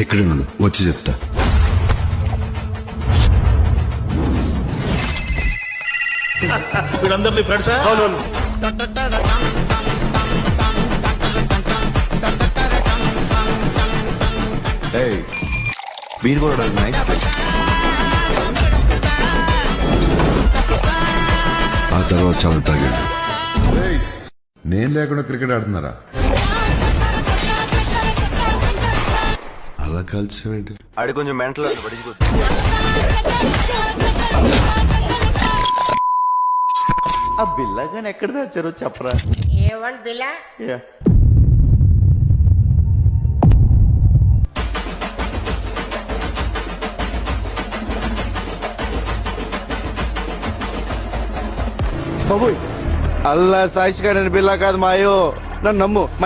ఎక్కడే ఉండు, వచ్చి చెప్తా. వీళ్ళందరినీ ఫ్రెండ్సా? అవునవును. మీరు కూడా నైస్ ప్లేస్. ఆ తర్వాత చాలా తాగాడు. నేను లేకుండా క్రికెట్ ఆడుతున్నారా? అలా కలిసేంటి? ఆడి కొంచెం మెంటల్ పడి. ఆ బిల్లా కానీ ఎక్కడ తెచ్చారో చెప్పరా? ఏమండి బిల్లా? బాబోయ్, అల్లా సాక్షిగా నేను బిల్లా కాదు మాయో, నన్ను నమ్ము.